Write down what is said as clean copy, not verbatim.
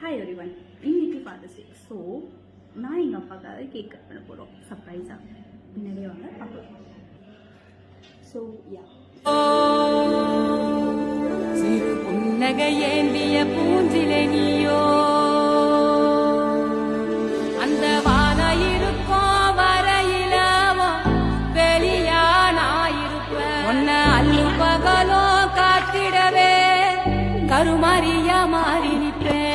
Hi everyone, இன்னைக்கு fathers டே. So நான் எங்கள் அப்பாக்காக கேக் கட் பண்ண போகிறோம் சர்ப்ரைஸாக. பின்னாடியே வாங்க பார்க்கலாம். ஸோ சிறு புன்னகை ஏந்திய பூஞ்சிலை நீயோ, அந்த வான இருக்கும் வரையிலாவோ வெளியா நான் இருப்பேன். உன்னை அல்லும் பகலோ காத்திடவே கருமாரியா மாறி நிற்பேன்.